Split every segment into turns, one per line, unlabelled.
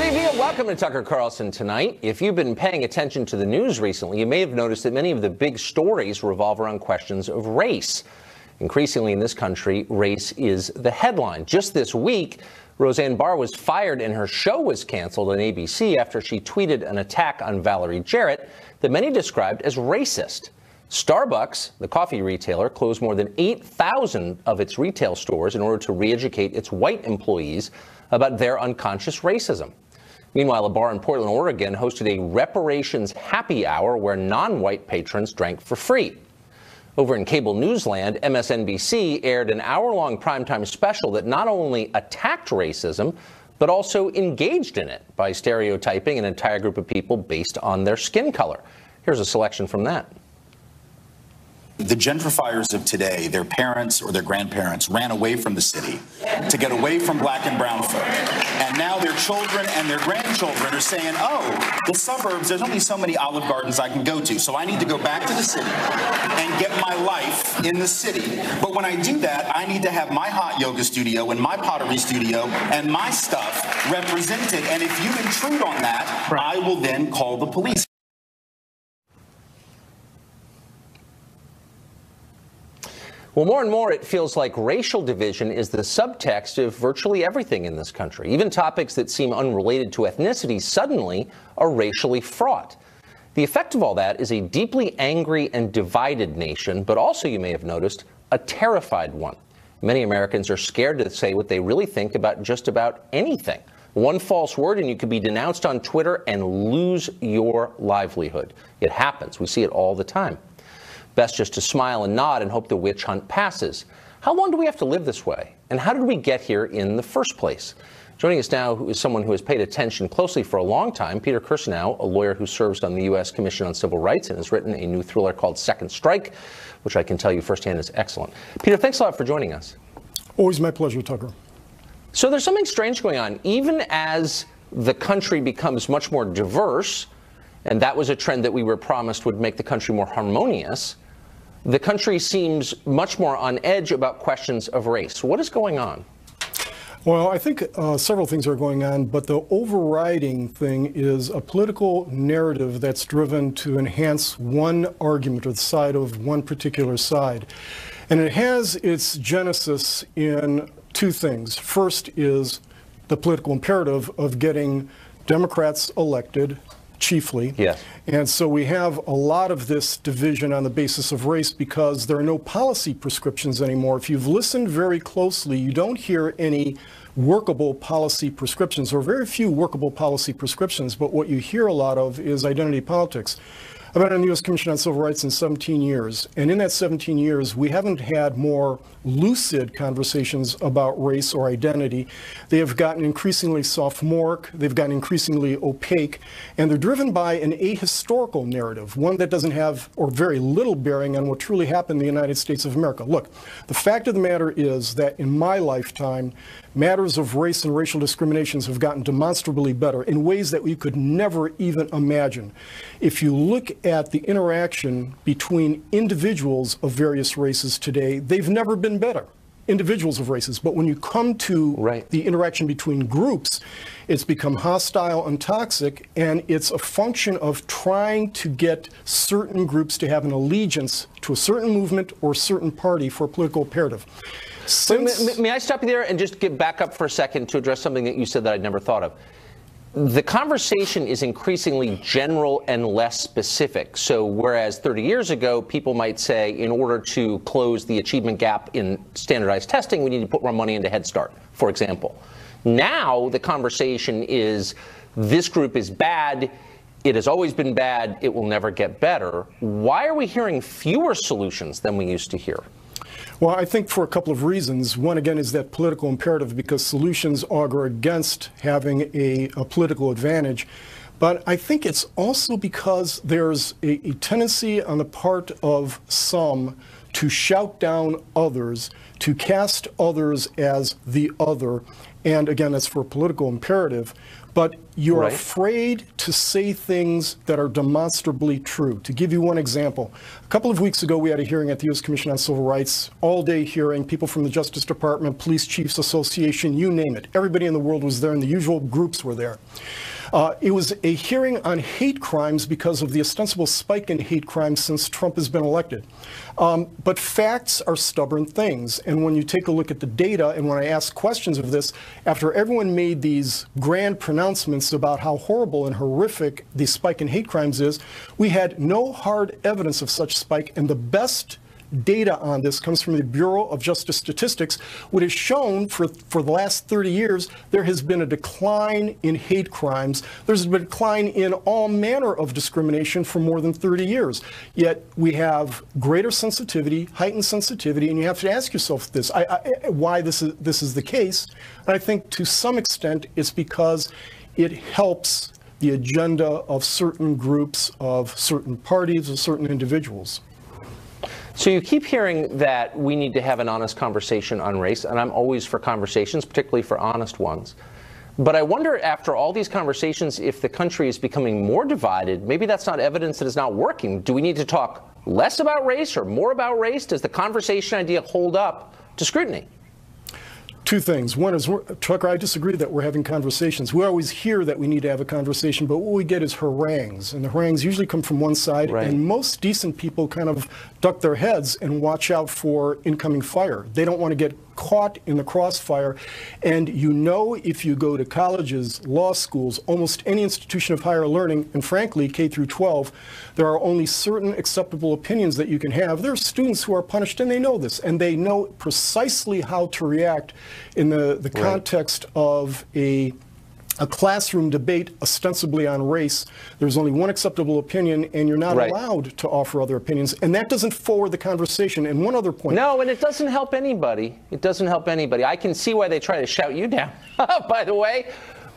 Good evening and welcome to Tucker Carlson Tonight. If you've been paying attention to the news recently, you may have noticed that many of the big stories revolve around questions of race. Increasingly in this country, race is the headline. Just this week, Roseanne Barr was fired and her show was canceled on ABC after she tweeted an attack on Valerie Jarrett that many described as racist. Starbucks, the coffee retailer, closed more than 8,000 of its retail stores in order to re-educate its white employees about their unconscious racism. Meanwhile, a bar in Portland, Oregon hosted a reparations happy hour where non-white patrons drank for free. Over in cable newsland, MSNBC aired an hour-long primetime special that not only attacked racism, but also engaged in it by stereotyping an entire group of people based on their skin color. Here's a selection from that.
The gentrifiers of today, their parents or their grandparents ran away from the city to get away from black and brown folk. And now their children and their grandchildren are saying, oh, the suburbs, there's only so many Olive Gardens I can go to, so I need to go back to the city and get my life in the city. But when I do that, I need to have my hot yoga studio and my pottery studio and my stuff represented. And if you intrude on that, I will then call the police.
Well, more and more, it feels like racial division is the subtext of virtually everything in this country. Even topics that seem unrelated to ethnicity suddenly are racially fraught. The effect of all that is a deeply angry and divided nation, but also, you may have noticed, a terrified one. Many Americans are scared to say what they really think about just about anything. One false word and you could be denounced on Twitter and lose your livelihood. It happens. We see it all the time. Best just to smile and nod and hope the witch hunt passes. How long do we have to live this way? And how did we get here in the first place? Joining us now is someone who has paid attention closely for a long time, Peter Kirsanow, a lawyer who serves on the U.S. Commission on Civil Rights and has written a new thriller called Second Strike, which I can tell you firsthand is excellent. Peter, thanks a lot for joining us.
Always my pleasure, Tucker.
So there's something strange going on. Even as the country becomes much more diverse, and that was a trend that we were promised would make the country more harmonious, the country seems much more on edge about questions of race. What is going on?
Well, I think several things are going on, but the overriding thing is a political narrative that's driven to enhance one argument or the side of one particular side. And it has its genesis in two things. First is the political imperative of getting Democrats elected, chiefly.
Yes.
And so we have a lot of this division on the basis of race because there are no policy prescriptions anymore. If you've listened very closely, you don't hear any workable policy prescriptions or very few workable policy prescriptions, but what you hear a lot of is identity politics. I've been on the U.S. Commission on Civil Rights in 17 years, and in that 17 years, we haven't had more lucid conversations about race or identity. They have gotten increasingly sophomoric, they've gotten increasingly opaque, and they're driven by an ahistorical narrative, one that doesn't have or very little bearing on what truly happened in the United States of America. Look, the fact of the matter is that in my lifetime, matters of race and racial discriminations have gotten demonstrably better in ways that we could never even imagine. If you look at the interaction between individuals of various races today, they've never been better, individuals of races. But when you come to the interaction between groups, it's become hostile and toxic, and it's a function of trying to get certain groups to have an allegiance to a certain movement or certain party for a political imperative.
May I stop you there and just get back up for a second to address something that you said that I'd never thought of? The conversation is increasingly general and less specific. So whereas 30 years ago, people might say, in order to close the achievement gap in standardized testing, we need to put more money into Head Start, for example. Now the conversation is, this group is bad, it has always been bad, it will never get better. Why are we hearing fewer solutions than we used to hear?
Well, I think for a couple of reasons. One, again, is that political imperative, because solutions augur against having a political advantage. But I think it's also because there's a tendency on the part of some to shout down others, to cast others as the other. And again, that's for a political imperative. But you're afraid to say things that are demonstrably true. To give you one example, a couple of weeks ago, we had a hearing at the U.S. Commission on Civil Rights, all-day hearing, people from the Justice Department, Police Chiefs Association, you name it. Everybody in the world was there, and the usual groups were there. It was a hearing on hate crimes because of the ostensible spike in hate crimes since Trump has been elected. But facts are stubborn things. And when you take a look at the data, and when I ask questions of this, after everyone made these grand pronouncements about how horrible and horrific the spike in hate crimes is, we had no hard evidence of such spike. And the best data on this comes from the Bureau of Justice Statistics, which has shown for the last 30 years there has been a decline in hate crimes. There's been a decline in all manner of discrimination for more than 30 years. Yet we have greater sensitivity, heightened sensitivity, and you have to ask yourself this, why this is the case. And I think to some extent it's because it helps the agenda of certain groups, of certain parties, of certain individuals.
So you keep hearing that we need to have an honest conversation on race, and I'm always for conversations, particularly for honest ones. But I wonder, after all these conversations, if the country is becoming more divided, maybe that's not evidence that it's not working. Do we need to talk less about race or more about race? Does the conversation idea hold up to scrutiny?
Two things. One is, Tucker, I disagree that we're having conversations. We always hear that we need to have a conversation, but what we get is harangues. And the harangues usually come from one side, and most decent people kind of duck their heads and watch out for incoming fire. They don't want to get caught in the crossfire. And you know, if you go to colleges, law schools, almost any institution of higher learning, and frankly, K through 12, there are only certain acceptable opinions that you can have. There are students who are punished, and they know this, and they know precisely how to react in the context of a classroom debate ostensibly on race. There's only one acceptable opinion, and you're not allowed to offer other opinions. And that doesn't forward the conversation. And one other point.
No, and it doesn't help anybody. It doesn't help anybody. I can see why they try to shout you down, by the way.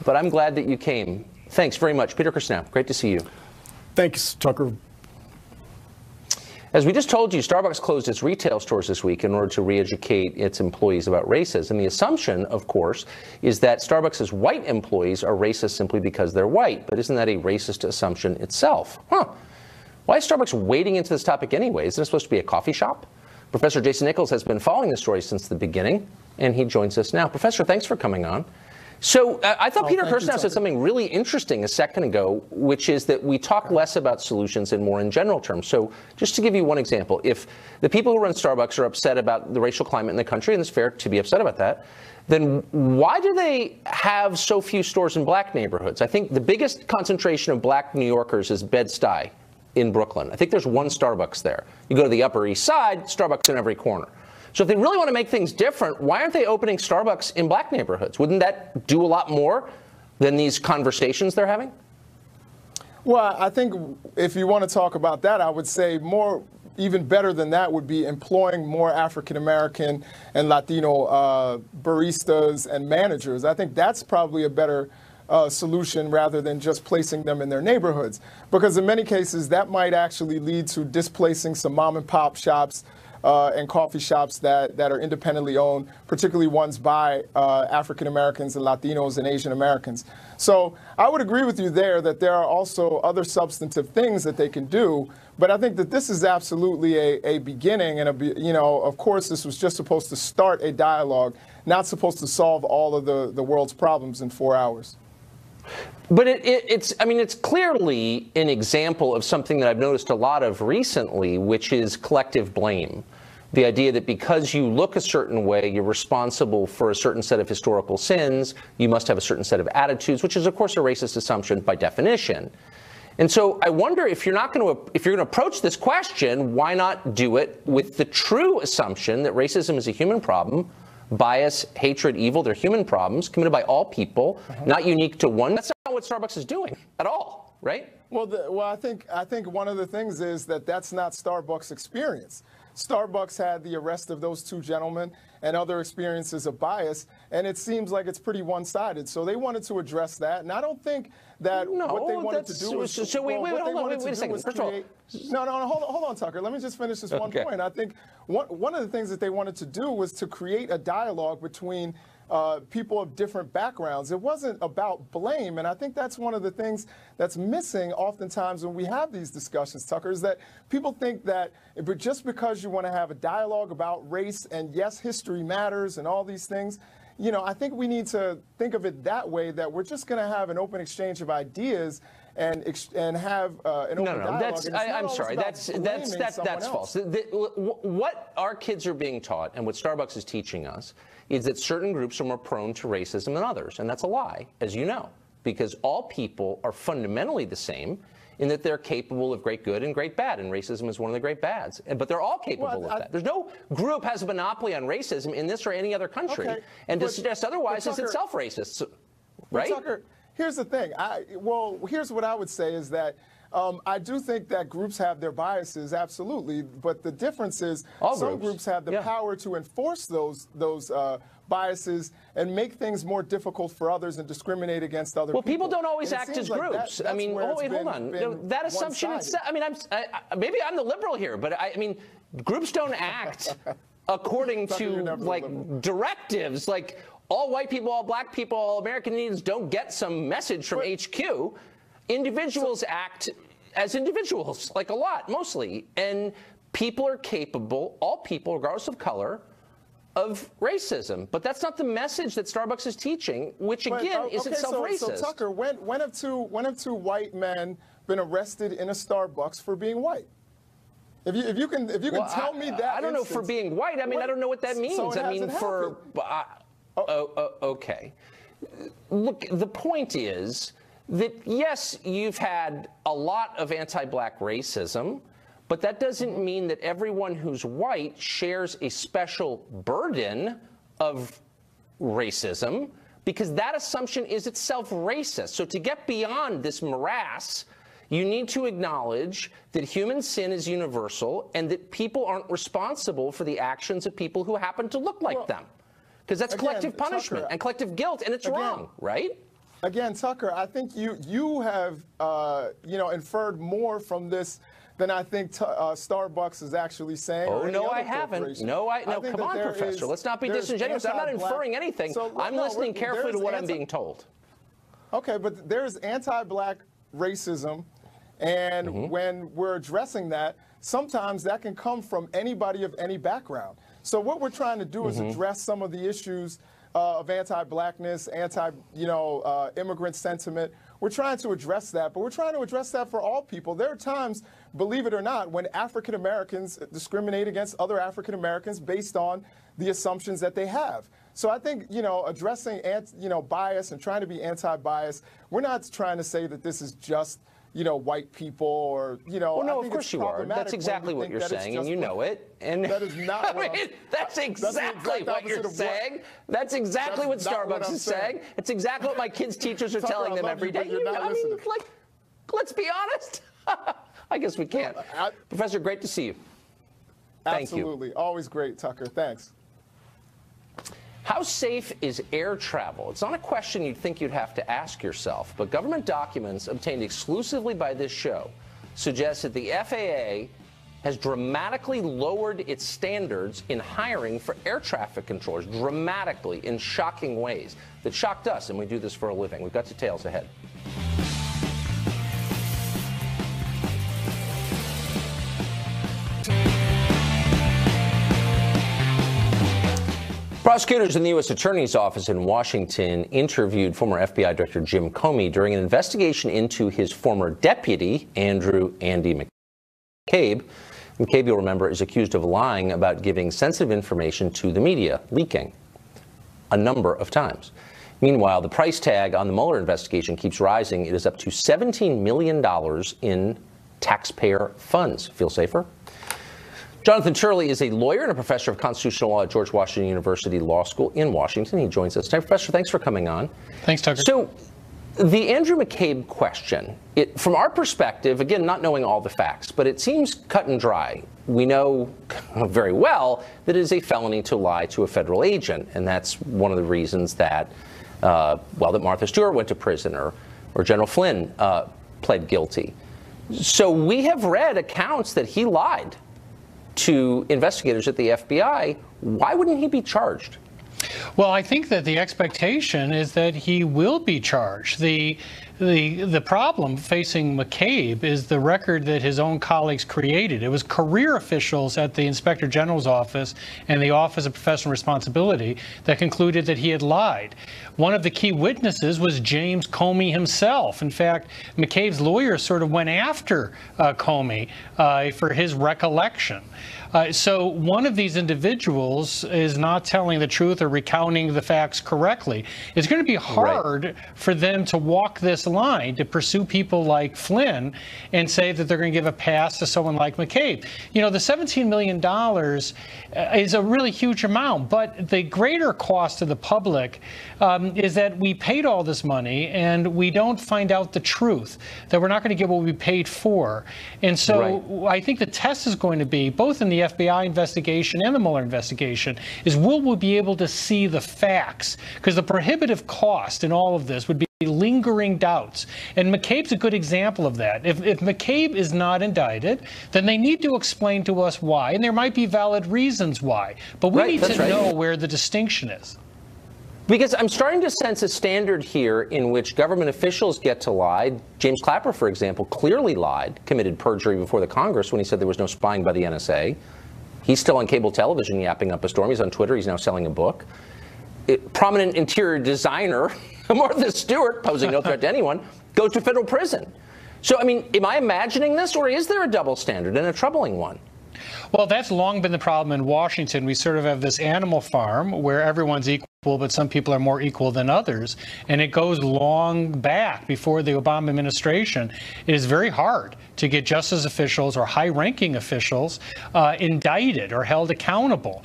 But I'm glad that you came. Thanks very much. Peter Christenow, great to see you.
Thanks, Tucker.
As we just told you, Starbucks closed its retail stores this week in order to re-educate its employees about racism. The assumption, of course, is that Starbucks' white employees are racist simply because they're white. But isn't that a racist assumption itself? Why is Starbucks wading into this topic anyway? Isn't it supposed to be a coffee shop? Professor Jason Nichols has been following the story since the beginning, and he joins us now. Professor, thanks for coming on. So I thought Peter Christenow said something really interesting a second ago, which is that we talk less about solutions and more in general terms. So just to give you one example, if the people who run Starbucks are upset about the racial climate in the country, and it's fair to be upset about that, then why do they have so few stores in black neighborhoods? I think the biggest concentration of black New Yorkers is Bed-Stuy in Brooklyn. I think there's one Starbucks there. You go to the Upper East Side, Starbucks in every corner. So if they really want to make things different, why aren't they opening Starbucks in black neighborhoods? Wouldn't that do a lot more than these conversations they're having?
Well, I think if you want to talk about that, I would say more, even better than that would be employing more African-American and Latino baristas and managers. I think that's probably a better solution rather than just placing them in their neighborhoods. Because in many cases, that might actually lead to displacing some mom and pop shops and coffee shops that are independently owned, particularly ones by African Americans and Latinos and Asian Americans. So I would agree with you there that there are also other substantive things that they can do. But I think that this is absolutely a beginning, and of course, this was just supposed to start a dialogue, not supposed to solve all of the world's problems in 4 hours.
But it's clearly an example of something that I've noticed a lot of recently, which is collective blame. The idea that because you look a certain way, you're responsible for a certain set of historical sins, you must have a certain set of attitudes, which is, of course, a racist assumption by definition. And so I wonder if you're going to approach this question, why not do it with the true assumption that racism is a human problem? Bias, hatred, evil, they're human problems committed by all people, not unique to one. That's not what Starbucks is doing at all, right?
Well, I think one of the things is that that's not Starbucks' experience. Starbucks had the arrest of those two gentlemen, and other experiences of bias, and it seems like it's pretty one-sided. So they wanted to address that, and I don't think that what they wanted to do was...
So wait a second. First of all...
No, hold on, Tucker. Let me just finish this one point. I think one of the things that they wanted to do was to create a dialogue between people of different backgrounds. It wasn't about blame, and I think that's one of the things that's missing oftentimes when we have these discussions, Tucker, is that people think that just because you want to have a dialogue about race, and yes, history matters and all these things, you know, I think we need to think of it that way, that we're just going to have an open exchange of ideas and have an open dialogue.
I'm sorry, that's false. What our kids are being taught and what Starbucks is teaching us is that certain groups are more prone to racism than others, and that's a lie, as you know, because all people are fundamentally the same in that they're capable of great good and great bad, and racism is one of the great bads. But they're all capable of that. There's no group has a monopoly on racism in this or any other country, and to suggest otherwise is itself racist, right?
Tucker, here's the thing. Here's what I would say is that I do think that groups have their biases, absolutely, but the difference is some groups have the power to enforce those biases and make things more difficult for others and discriminate against other people.
Well, people don't always act as groups. I mean, hold on. That assumption itself, I mean, maybe I'm the liberal here, but I mean, groups don't act according to like directives, like all white people, all black people, all American Indians don't get some message from HQ. Individuals act as individuals, like a lot, mostly. And people are capable, all people, regardless of color, of racism. But that's not the message that Starbucks is teaching, which again is itself racist.
So Tucker, when have two white men been arrested in a Starbucks for being white? If you can tell me that.
I don't know for being white. I mean, I don't know what that means.
So
I mean, for okay. Look, the point is that, yes, you've had a lot of anti-black racism, but that doesn't mean that everyone who's white shares a special burden of racism, because that assumption is itself racist. So to get beyond this morass, you need to acknowledge that human sin is universal and that people aren't responsible for the actions of people who happen to look like them. Because that's collective punishment, Tucker, and collective guilt, and it's wrong, right?
Again, Tucker, I think you have inferred more from this than I think Starbucks is actually saying.
Oh no, I haven't. No, come on, Professor. Let's not be disingenuous. I'm not inferring anything. I'm listening carefully to what I'm being told.
Okay, but there's anti-black racism, and when we're addressing that, sometimes that can come from anybody of any background. So what we're trying to do is address some of the issues of anti-blackness, immigrant sentiment. We're trying to address that, but we're trying to address that for all people. There are times, believe it or not, when African Americans discriminate against other African Americans based on the assumptions that they have. So I think, addressing bias and trying to be anti-bias, we're not trying to say that this is just white people or,
Well, no, of course you are. That's exactly what you're saying, and you know it. And
that is not
that's exactly what you're saying. That's exactly what Starbucks is saying. It's exactly what my kids' teachers are telling them every day. Let's be honest. I guess we can't. Professor, great to see you. Thank you.
Absolutely. Always great, Tucker. Thanks.
How safe is air travel? It's not a question you'd think you'd have to ask yourself, but government documents obtained exclusively by this show suggest that the FAA has dramatically lowered its standards in hiring for air traffic controllers, dramatically, in shocking ways that shocked us, and we do this for a living. We've got details ahead. Prosecutors in the U.S. Attorney's Office in Washington interviewed former FBI Director Jim Comey during an investigation into his former deputy, Andy McCabe. McCabe, you'll remember, is accused of lying about giving sensitive information to the media, leaking a number of times. Meanwhile, the price tag on the Mueller investigation keeps rising. It is up to $17 million in taxpayer funds. Feel safer? Jonathan Turley is a lawyer and a professor of constitutional law at George Washington University Law School in Washington. He joins us tonight. Professor, thanks for coming on.
Thanks, Tucker.
So The Andrew McCabe question, from our perspective, again, not knowing all the facts, but it seems cut and dry. We know very well that it is a felony to lie to a federal agent, and that's one of the reasons that, that Martha Stewart went to prison or General Flynn pled guilty. So we have read accounts that he lied to investigators at the FBI. Why wouldn't he be charged?
Well, I think that the expectation is that he will be charged. The problem facing McCabe is the record that his own colleagues created. It was career officials at the Inspector General's office and the Office of Professional Responsibility that concluded that he had lied. One of the key witnesses was James Comey himself. In fact, McCabe's lawyer sort of went after Comey for his recollection. So one of these individuals is not telling the truth or recounting the facts correctly. It's going to be hard for them to walk this line, to pursue people like Flynn and say that they're going to give a pass to someone like McCabe. You know, the $17 million is a really huge amount, but the greater cost to the public is that we paid all this money and we don't find out the truth, that we're not going to get what we paid for. And so I think the test is going to be, both in the FBI investigation and the Mueller investigation, is will we be able to see the facts? Because the prohibitive cost in all of this would be lingering doubts. And McCabe's a good example of that. If McCabe is not indicted, then they need to explain to us why. And there might be valid reasons why. But we need to know where the distinction is.
Because I'm starting to sense a standard here in which government officials get to lie. James Clapper, for example, clearly lied, committed perjury before the Congress when he said there was no spying by the NSA. He's still on cable television yapping up a storm. He's on Twitter. He's now selling a book. Prominent interior designer Martha Stewart, posing no threat to anyone, goes to federal prison. So, I mean, am I imagining this, or is there a double standard and a troubling one?
Well, that's long been the problem in Washington. We sort of have this animal farm where everyone's equal, but some people are more equal than others. And it goes long back before the Obama administration. It is very hard to get justice officials or high-ranking officials indicted or held accountable.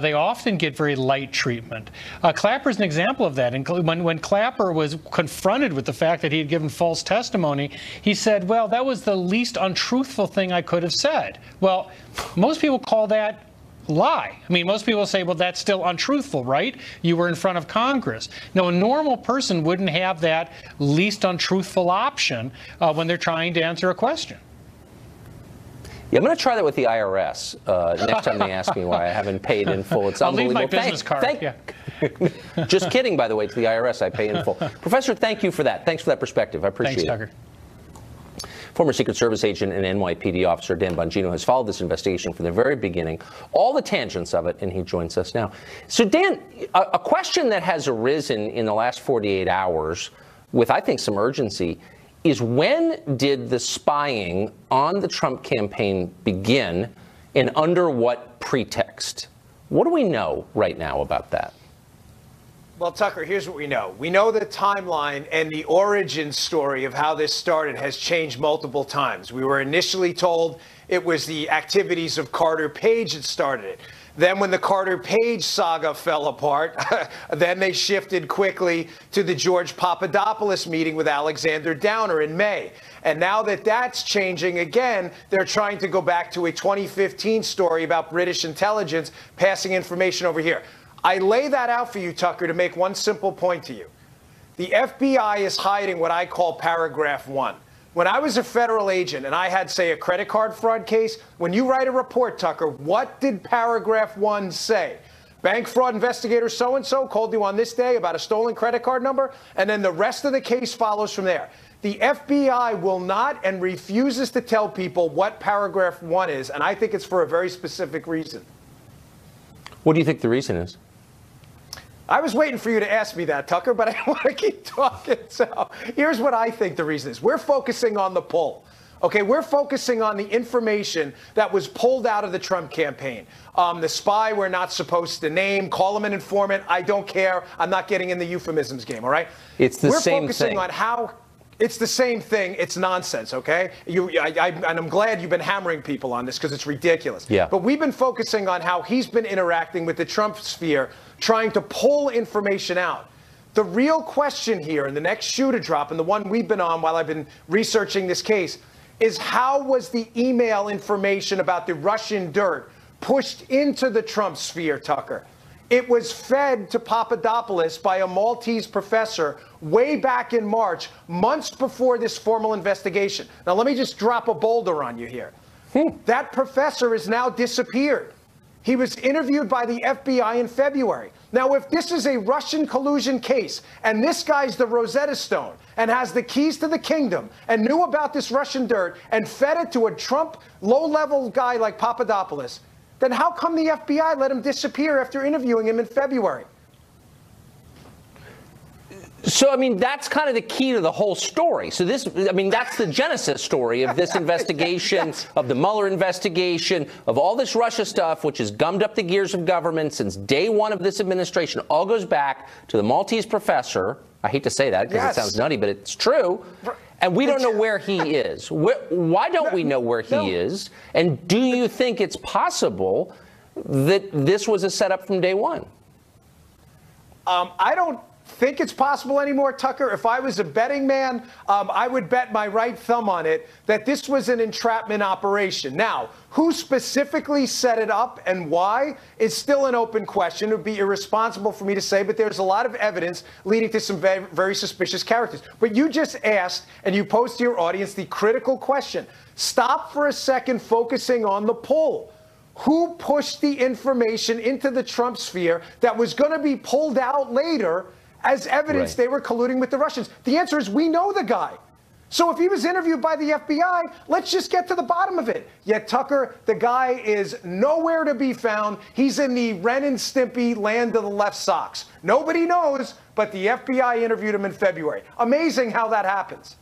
They often get very light treatment. Clapper's an example of that. And when Clapper was confronted with the fact that he had given false testimony, he said, well, that was the least untruthful thing I could have said. Well, most people call that lie. I mean, most people say, well, that's still untruthful, right? You were in front of Congress. No, a normal person wouldn't have that least untruthful option when they're trying to answer a question.
Yeah, I'm going to try that with the IRS next time they ask me why I haven't paid in full. It's
I'll leave
unbelievable.
my business card.
Just kidding, by the way, to the IRS, I pay in full. Professor, thank you for that. Thanks for that perspective. I appreciate it.
Thanks, Tucker.
Former Secret Service agent and NYPD officer Dan Bongino has followed this investigation from the very beginning, all the tangents of it, and he joins us now. So, Dan, a question that has arisen in the last 48 hours with, I think, some urgency is, when did the spying on the Trump campaign begin and under what pretext? What do we know right now about that?
Well, Tucker, here's what we know. We know the timeline and the origin story of how this started has changed multiple times. We were initially told it was the activities of Carter Page that started it. Then when the Carter Page saga fell apart, then they shifted quickly to the George Papadopoulos meeting with Alexander Downer in May. And now that that's changing again, they're trying to go back to a 2015 story about British intelligence passing information over here. I lay that out for you, Tucker, to make one simple point to you. The FBI is hiding what I call paragraph 1. When I was a federal agent and I had, say, a credit card fraud case, when you write a report, Tucker, what did paragraph 1 say? Bank fraud investigator so-and-so called you on this day about a stolen credit card number, and then the rest of the case follows from there. The FBI will not and refuses to tell people what paragraph 1 is, and I think it's for a very specific reason.
What do you think the reason is?
I was waiting for you to ask me that, Tucker, but I want to keep talking. So here's what I think the reason is. We're focusing on the poll. Okay, we're focusing on the information that was pulled out of the Trump campaign. The spy we're not supposed to name, call him an informant. I don't care. I'm not getting in the euphemisms game, all right?
It's the same thing.
We're focusing on how... It's the same thing. It's nonsense, okay? And I'm glad you've been hammering people on this because it's ridiculous.
Yeah.
But we've been focusing on how he's been interacting with the Trump sphere, trying to pull information out. The real question here, and the next shoe to drop, and the one we've been on while I've been researching this case, is how was the email information about the Russian dirt pushed into the Trump sphere, Tucker? It was fed to Papadopoulos by a Maltese professor way back in March, months before this formal investigation. Now, let me just drop a boulder on you here. That professor has now disappeared. He was interviewed by the FBI in February. Now, if this is a Russian collusion case, and this guy's the Rosetta Stone and has the keys to the kingdom and knew about this Russian dirt and fed it to a Trump low-level guy like Papadopoulos, then how come the FBI let him disappear after interviewing him in February?
So, I mean, that's kind of the key to the whole story. So this, I mean, that's the genesis story of this investigation,
Yes.
of the Mueller investigation, of all this Russia stuff, which has gummed up the gears of government since day one of this administration. All goes back to the Maltese professor. I hate to say that because
Yes.
it sounds nutty, but it's true. And we don't know where he is. Why don't we know where he is? And do you think it's possible that this was a setup from day one?
I don't think it's possible anymore, Tucker. If I was a betting man, I would bet my right thumb on it that this was an entrapment operation. Now, who specifically set it up and why is still an open question. It would be irresponsible for me to say, but there's a lot of evidence leading to some very, very suspicious characters. But you just asked, and you posed to your audience the critical question. Stop for a second focusing on the poll. Who pushed the information into the Trump sphere that was going to be pulled out later as evidence they were colluding with the Russians? The answer is we know the guy. So if he was interviewed by the FBI, let's just get to the bottom of it. Yet, Tucker, the guy is nowhere to be found. He's in the Ren and Stimpy land of the left socks. Nobody knows, but the FBI interviewed him in February. Amazing how that happens.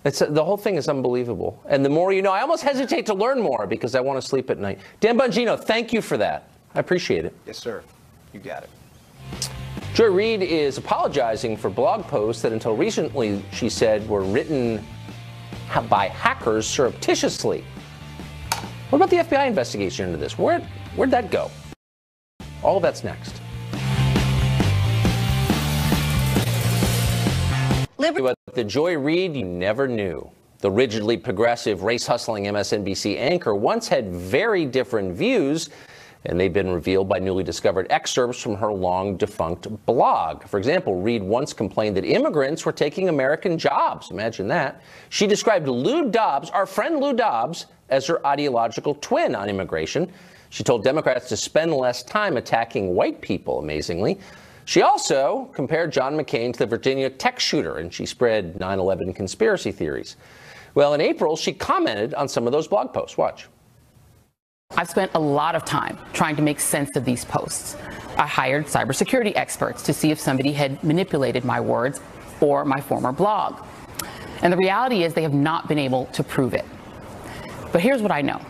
The whole thing is unbelievable. And the more you know, I almost hesitate to learn more because I want to sleep at night. Dan Bongino, thank you for that. I appreciate it.
Yes, sir. You got it.
Joy Reid is apologizing for blog posts that until recently, she said, were written by hackers surreptitiously. What about the FBI investigation into this? Where'd that go? All of that's next. But the Joy Reid you never knew. The rigidly progressive, race-hustling MSNBC anchor once had very different views, and they've been revealed by newly discovered excerpts from her long-defunct blog. For example, Reid once complained that immigrants were taking American jobs. Imagine that. She described Lou Dobbs, our friend Lou Dobbs, as her ideological twin on immigration. She told Democrats to spend less time attacking white people, amazingly. She also compared John McCain to the Virginia tech shooter, and she spread 9/11 conspiracy theories. Well, in April, she commented on some of those blog posts. Watch.
I've spent a lot of time trying to make sense of these posts. I hired cybersecurity experts to see if somebody had manipulated my words or my former blog. And the reality is they have not been able to prove it. But here's what I know.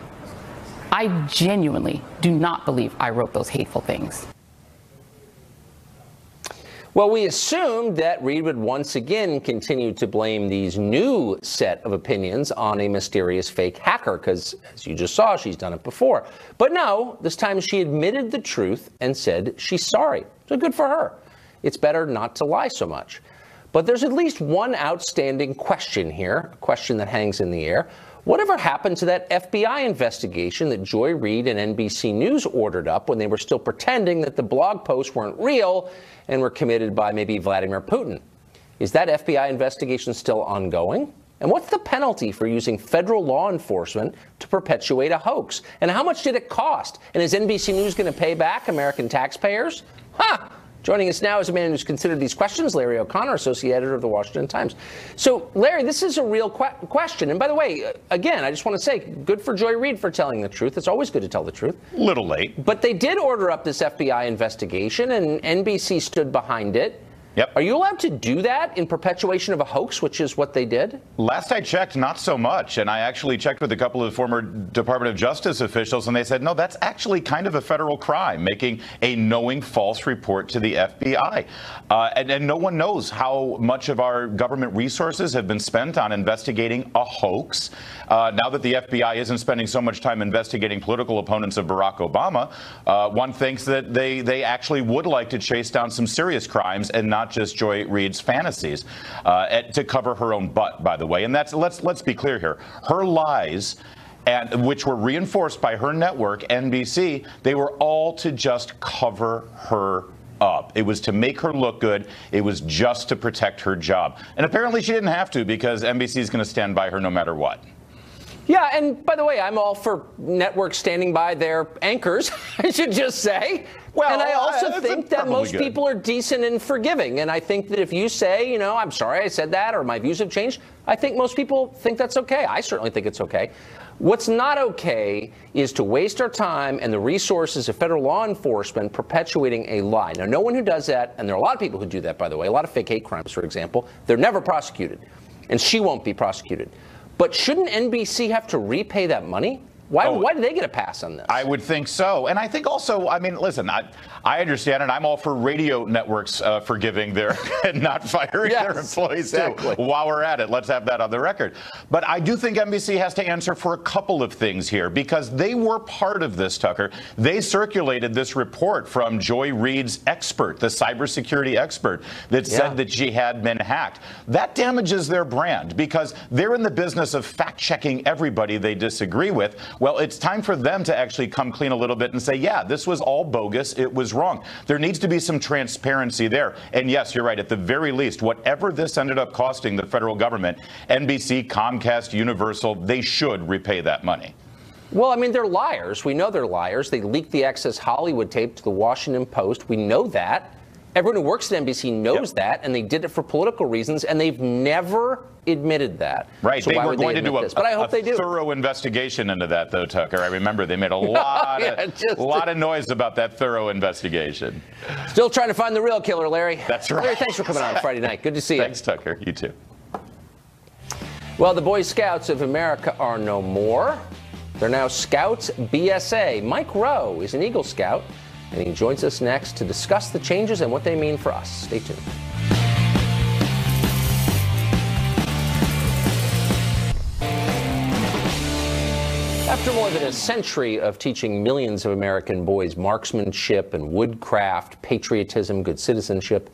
I genuinely do not believe I wrote those hateful things.
Well, we assumed that Reid would once again continue to blame these new set of opinions on a mysterious fake hacker, because, as you just saw, she's done it before. But no, this time she admitted the truth and said she's sorry. So good for her. It's better not to lie so much. But there's at least one outstanding question here, a question that hangs in the air. Whatever happened to that FBI investigation that Joy Reid and NBC News ordered up when they were still pretending that the blog posts weren't real and were committed by maybe Vladimir Putin? Is that FBI investigation still ongoing? And what's the penalty for using federal law enforcement to perpetuate a hoax? And how much did it cost? And is NBC News going to pay back American taxpayers? Joining us now is a man who's considered these questions, Larry O'Connor, associate editor of the Washington Times. So, Larry, this is a real question. And by the way, again, I just want to say, good for Joy Reid for telling the truth. It's always good to tell the truth.
Little late.
But they did order up this FBI investigation, and NBC stood behind it.
Yep.
Are you allowed to do that in perpetuation of a hoax, which is what they did?
Last I checked, not so much. And I actually checked with a couple of former Department of Justice officials, and they said, no, that's actually kind of a federal crime, making a knowing false report to the FBI. And no one knows how much of our government resources have been spent on investigating a hoax. Now that the FBI isn't spending so much time investigating political opponents of Barack Obama, one thinks that they actually would like to chase down some serious crimes and not just Joy Reid's fantasies, to cover her own butt, by the way. And that's, let's be clear here. Her lies, and which were reinforced by her network, NBC, they were all to just cover her up. It was to make her look good. It was just to protect her job. And apparently she didn't have to, because NBC is going to stand by her no matter what.
Yeah, and by the way, I'm all for networks standing by their anchors, I should just say. Well, and I also think that most people are decent and forgiving. And I think that if you say, you know, I'm sorry I said that, or my views have changed, I think most people think that's okay. I certainly think it's okay. What's not okay is to waste our time and the resources of federal law enforcement perpetuating a lie. Now, no one who does that, and there are a lot of people who do that, by the way, a lot of fake hate crimes, for example, they're never prosecuted. And she won't be prosecuted. But shouldn't NBC have to repay that money? Why do they get a pass on this? I
would think so. And I think also, I mean, listen, I understand, and I'm all for radio networks forgiving their and not firing their employees, too. While we're at it, let's have that on the record. But I do think NBC has to answer for a couple of things here, because they were part of this, Tucker. They circulated this report from Joy Reid's expert, the cybersecurity expert, that said that she had been hacked. That damages their brand, because they're in the business of fact-checking everybody they disagree with. Well, it's time for them to actually come clean a little bit and say, yeah, this was all bogus. It was wrong. There needs to be some transparency there. And yes, you're right. At the very least, whatever this ended up costing the federal government, NBC, Comcast, Universal, they should repay that money.
Well, I mean, they're liars. We know they're liars. They leaked the Access Hollywood tape to the Washington Post. We know that. Everyone who works at NBC knows that, and they did it for political reasons, and they've never admitted that.
Right.
So
they were going to do a
do.
thorough investigation into that, though, Tucker. I remember they made a lot, lot of noise about that thorough investigation.
Still trying to find the real killer, Larry.
That's right.
Larry, thanks for coming on Friday night. Good to see you.
Thanks, Tucker. You too.
Well, the Boy Scouts of America are no more. They're now Scouts BSA. Mike Rowe is an Eagle Scout, and he joins us next to discuss the changes and what they mean for us. Stay tuned. After more than a century of teaching millions of American boys marksmanship and woodcraft, patriotism, good citizenship,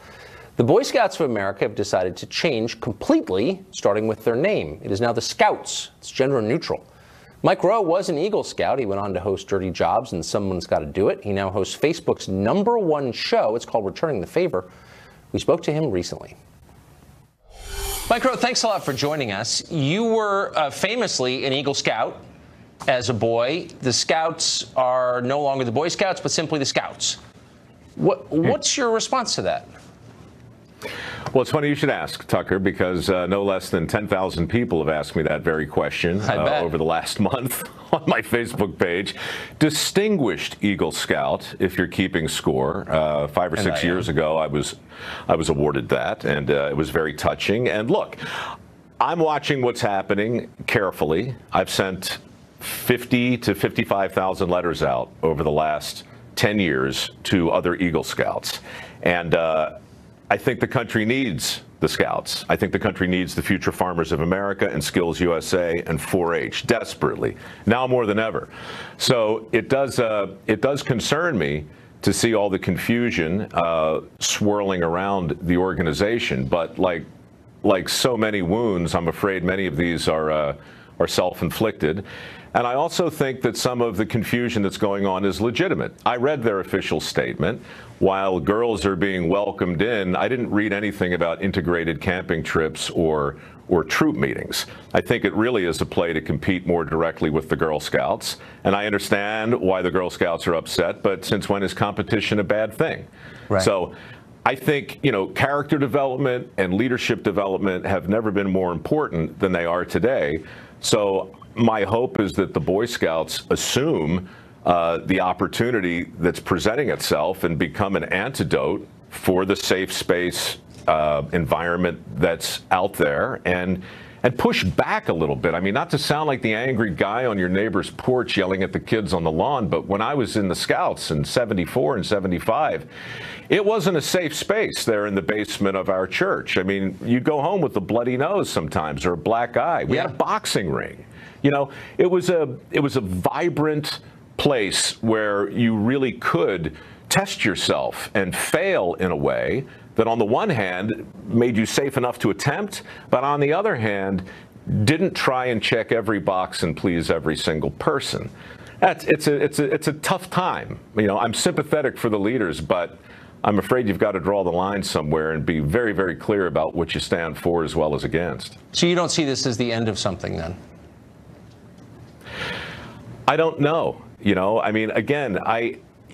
the Boy Scouts of America have decided to change completely, starting with their name. It is now the Scouts. It's gender neutral. Mike Rowe was an Eagle Scout. He went on to host Dirty Jobs and Someone's Got to Do It. He now hosts Facebook's #1 show. It's called Returning the Favor. We spoke to him recently. Mike Rowe, thanks a lot for joining us. You were famously an Eagle Scout as a boy. The Scouts are no longer the Boy Scouts, but simply the Scouts. What's your response to that?
Well, it's funny you should ask, Tucker, because no less than 10,000 people have asked me that very question over the last month on my Facebook page. Distinguished Eagle Scout, if you're keeping score. 5 or 6 years ago, I was awarded that, and it was very touching. And look, I'm watching what's happening carefully. I've sent 50 to 55,000 letters out over the last 10 years to other Eagle Scouts. And I think the country needs the Scouts. I think the country needs the Future Farmers of America and Skills USA and 4-H desperately, now more than ever. So it does concern me to see all the confusion swirling around the organization. But like so many wounds, I'm afraid many of these are self-inflicted. And I also think that some of the confusion that's going on is legitimate. I read their official statement. While girls are being welcomed in, I didn't read anything about integrated camping trips or troop meetings. I think it really is a play to compete more directly with the Girl Scouts. And I understand why the Girl Scouts are upset, but since when is competition a bad thing? Right. So I think, character development and leadership development have never been more important than they are today. So my hope is that the Boy Scouts assume the opportunity that's presenting itself and become an antidote for the safe space environment that's out there and push back a little bit. I mean, not to sound like the angry guy on your neighbor's porch yelling at the kids on the lawn, but when I was in the Scouts in 74 and 75, it wasn't a safe space there in the basement of our church. I mean, you'd go home with a bloody nose sometimes or a black eye. We had a boxing ring. You know, it was a vibrant place where you really could test yourself and fail in a way that on the one hand made you safe enough to attempt, but on the other hand didn't try and check every box and please every single person. It's a tough time. You know, I'm sympathetic for the leaders, but I'm afraid you've got to draw the line somewhere and be very, very clear about what you stand for as well as against.
So you don't see this as the end of something then?
I don't know. You know, I mean, again,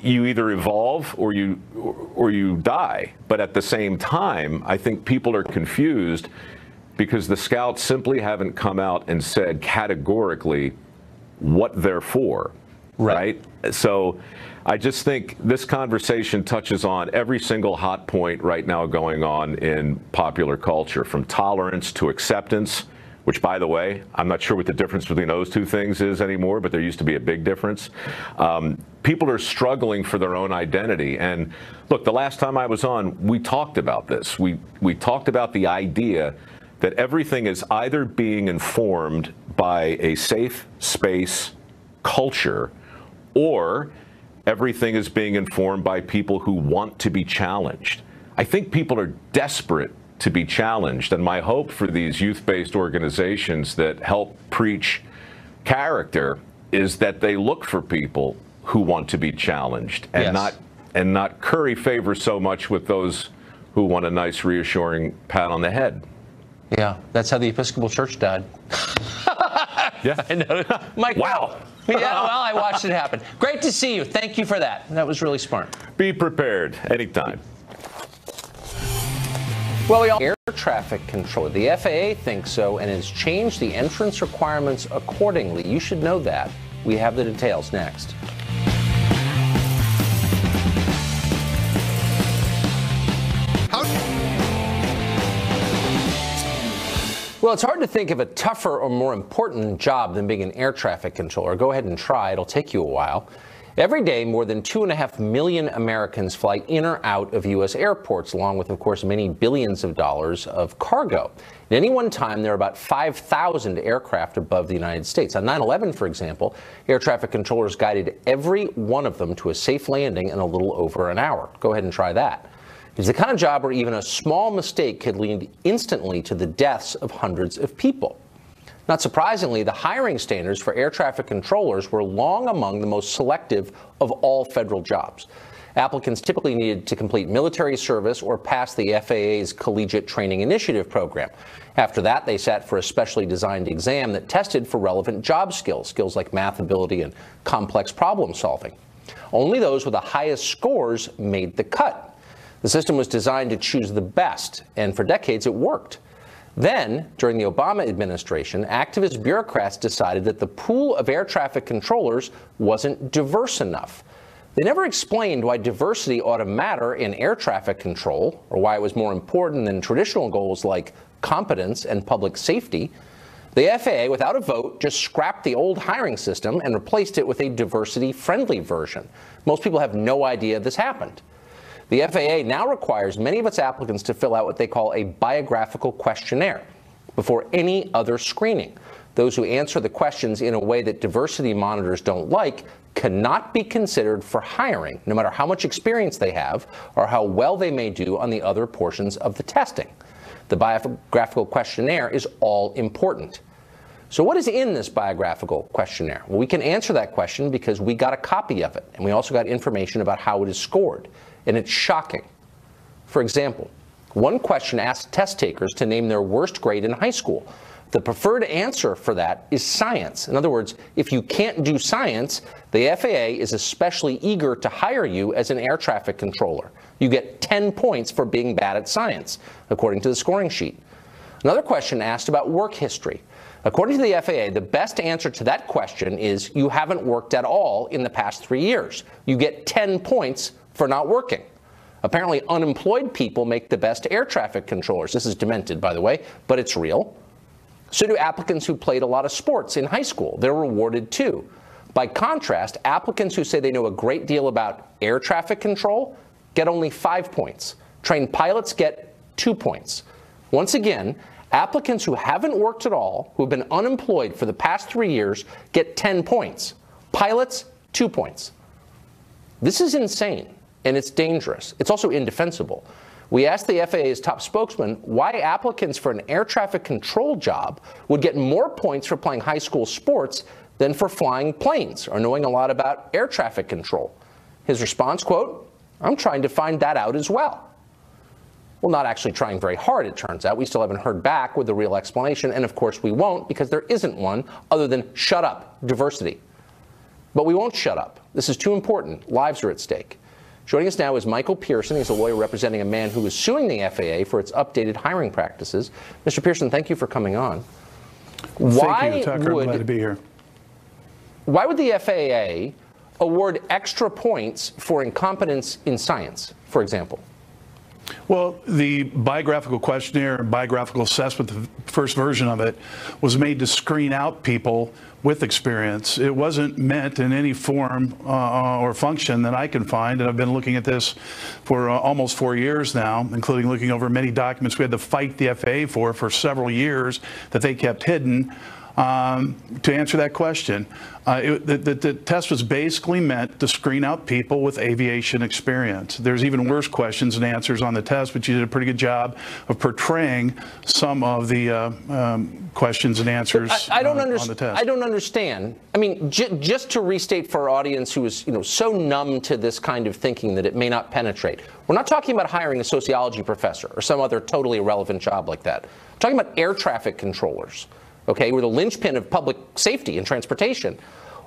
you either evolve or you die. But at the same time, I think people are confused because the Scouts simply haven't come out and said categorically what they're for, right? So I just think this conversation touches on every single hot point right now going on in popular culture, from tolerance to acceptance, which, by the way, I'm not sure what the difference between those two things is anymore, but there used to be a big difference. People are struggling for their own identity. And look, the last time I was on, we talked about this. We talked about the idea that everything is either being informed by a safe space culture, or everything is being informed by people who want to be challenged. I think people are desperate to be challenged, and my hope for these youth-based organizations that help preach character is that they look for people who want to be challenged and not curry favor so much with those who want a nice reassuring pat on the head.
Yeah, that's how the Episcopal Church died.
Yeah,
I know. Mike, wow. Yeah, well, I watched it happen. Great to see you. Thank you for that. That was really smart.
Be prepared anytime.
Well, air traffic control. The FAA thinks so and has changed the entrance requirements accordingly. You should know that. We have the details next. Well, it's hard to think of a tougher or more important job than being an air traffic controller. Go ahead and try. It'll take you a while. Every day, more than 2.5 million Americans fly in or out of U.S. airports, along with, of course, many billions of dollars of cargo. At any one time, there are about 5,000 aircraft above the United States. On 9/11, for example, air traffic controllers guided every one of them to a safe landing in a little over an hour. Go ahead and try that. It's the kind of job where even a small mistake could lead instantly to the deaths of hundreds of people. Not surprisingly, the hiring standards for air traffic controllers were long among the most selective of all federal jobs. Applicants typically needed to complete military service or pass the FAA's Collegiate Training Initiative program. After that, they sat for a specially designed exam that tested for relevant job skills like math ability and complex problem solving. Only those with the highest scores made the cut. The system was designed to choose the best, and for decades it worked. Then, during the Obama administration, activist bureaucrats decided that the pool of air traffic controllers wasn't diverse enough. They never explained why diversity ought to matter in air traffic control, or why it was more important than traditional goals like competence and public safety. The FAA, without a vote, just scrapped the old hiring system and replaced it with a diversity-friendly version. Most people have no idea this happened. The FAA now requires many of its applicants to fill out what they call a biographical questionnaire before any other screening. Those who answer the questions in a way that diversity monitors don't like cannot be considered for hiring, no matter how much experience they have or how well they may do on the other portions of the testing. The biographical questionnaire is all important. So what is in this biographical questionnaire? Well, we can answer that question because we got a copy of it, and we also got information about how it is scored. And it's shocking. For example, one question asked test takers to name their worst grade in high school. The preferred answer for that is science. In other words, if you can't do science, the FAA is especially eager to hire you as an air traffic controller. You get 10 points for being bad at science, according to the scoring sheet. Another question asked about work history. According to the FAA, the best answer to that question is you haven't worked at all in the past 3 years. You get 10 points for not working. Apparently, unemployed people make the best air traffic controllers. This is demented, by the way, but it's real. So do applicants who played a lot of sports in high school. They're rewarded too. By contrast, applicants who say they know a great deal about air traffic control get only 5 points. Trained pilots get 2 points. Once again, applicants who haven't worked at all, who have been unemployed for the past 3 years, get 10 points. Pilots, 2 points. This is insane, and it's dangerous. It's also indefensible. We asked the FAA's top spokesman why applicants for an air traffic control job would get more points for playing high school sports than for flying planes or knowing a lot about air traffic control. His response, quote, "I'm trying to find that out as well." Well, not actually trying very hard, it turns out. We still haven't heard back with the real explanation, and of course we won't, because there isn't one other than shut up, diversity. But we won't shut up. This is too important. Lives are at stake. Joining us now is Michael Pearson. He's a lawyer representing a man who is suing the FAA for its updated hiring practices. Mr. Pearson, thank you for coming on.
Thank you, Tucker. I'm glad to be here.
Why would the FAA award extra points for incompetence in science, for example?
Well, the biographical questionnaire and biographical assessment, the first version of it, was made to screen out people with experience. It wasn't meant in any form or function that I can find, and I've been looking at this for almost 4 years now, including looking over many documents we had to fight the FAA for several years that they kept hidden. To answer that question, the test was basically meant to screen out people with aviation experience. There's even worse questions and answers on the test, but you did a pretty good job of portraying some of the questions and answers on the test.
I don't understand. I mean, just to restate for our audience who is so numb to this kind of thinking that it may not penetrate, we're not talking about hiring a sociology professor or some other totally irrelevant job like that. We're talking about air traffic controllers. Okay, we're the linchpin of public safety and transportation.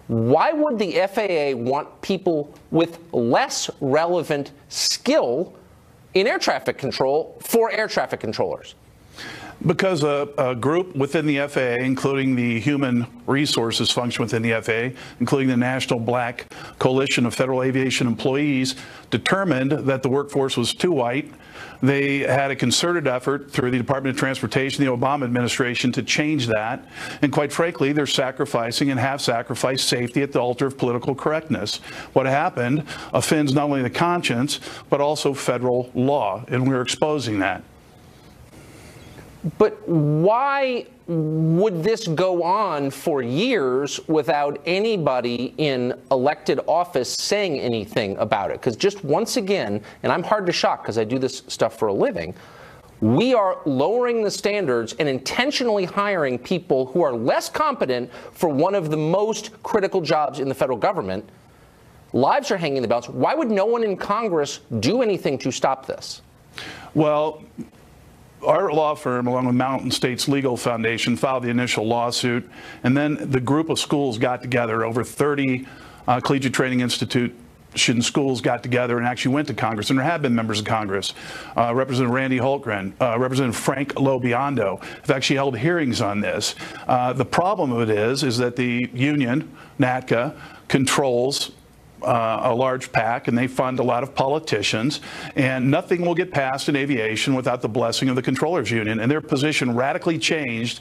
Why would the FAA want people with less relevant skill in air traffic control for air traffic controllers?
Because a group within the FAA, including the human resources function within the FAA, including the National Black Coalition of Federal Aviation Employees, determined that the workforce was too white. They had a concerted effort through the Department of Transportation, the Obama administration, to change that. And quite frankly, they're sacrificing and have sacrificed safety at the altar of political correctness. What happened offends not only the conscience, but also federal law, and we're exposing that.
But why would this go on for years without anybody in elected office saying anything about it? Because just once again, and I'm hard to shock because I do this stuff for a living, we are lowering the standards and intentionally hiring people who are less competent for one of the most critical jobs in the federal government. Lives are hanging in the balance. Why would no one in Congress do anything to stop this?
Well, our law firm, along with Mountain States Legal Foundation, filed the initial lawsuit, and then the group of schools got together. Over 30 collegiate training institution schools got together and actually went to Congress, and there have been members of Congress. Representative Randy Holtgren, Representative Frank Lobiondo have actually held hearings on this. The problem of it is that the union, NATCA, controls a large PAC, and they fund a lot of politicians, and nothing will get passed in aviation without the blessing of the Controllers Union. And their position radically changed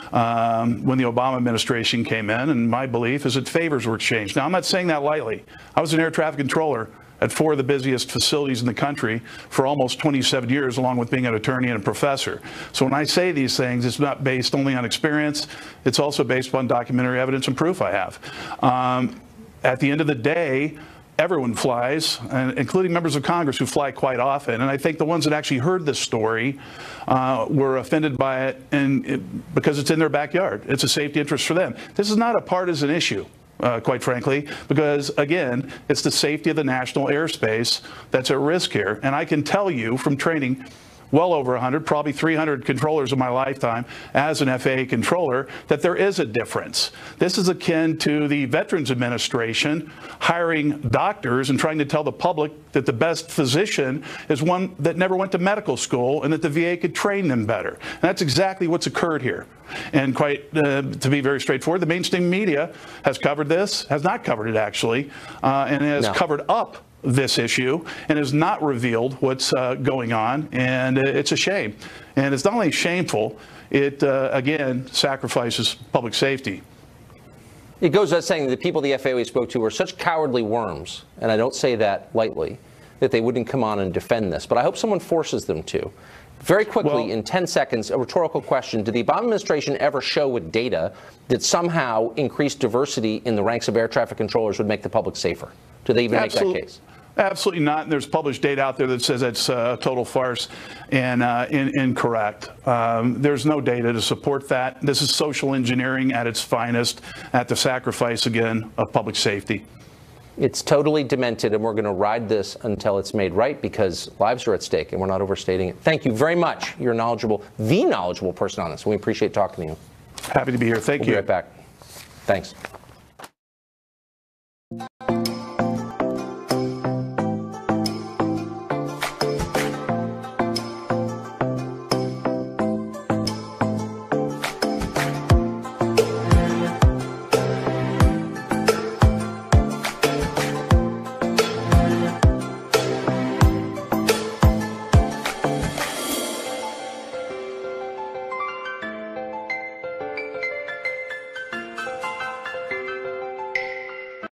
when the Obama administration came in, and my belief is that favors were exchanged. Now, I'm not saying that lightly. I was an air traffic controller at 4 of the busiest facilities in the country for almost 27 years, along with being an attorney and a professor. So when I say these things, it's not based only on experience. It's also based upon documentary evidence and proof I have. At the end of the day, everyone flies, including members of Congress who fly quite often. And I think the ones that actually heard this story were offended by it, because it's in their backyard. It's a safety interest for them. This is not a partisan issue, quite frankly, because, again, it's the safety of the national airspace that's at risk here. And I can tell you from training well over 100, probably 300 controllers in my lifetime as an FAA controller, that there is a difference. This is akin to the Veterans Administration hiring doctors and trying to tell the public that the best physician is one that never went to medical school and that the VA could train them better. And that's exactly what's occurred here. And quite, to be very straightforward, the mainstream media has covered this, has not covered it actually, and has covered up this issue and has not revealed what's going on, and it's a shame. And it's not only shameful, it again sacrifices public safety.
It goes without saying that the people the FAA spoke to were such cowardly worms, and I don't say that lightly, that they wouldn't come on and defend this. But I hope someone forces them to. Very quickly, in 10 seconds, a rhetorical question. Did the Obama administration ever show with data that somehow increased diversity in the ranks of air traffic controllers would make the public safer? Do they even make that case?
Absolutely not. And there's published data out there that says that's a total farce and incorrect. There's no data to support that. This is social engineering at its finest, at the sacrifice, again, of public safety.
It's totally demented, and we're going to ride this until it's made right, because lives are at stake, and we're not overstating it. Thank you very much. You're knowledgeable, the knowledgeable person on this. We appreciate talking to you.
Happy to be here. Thank you.
We'll be right back. Thanks.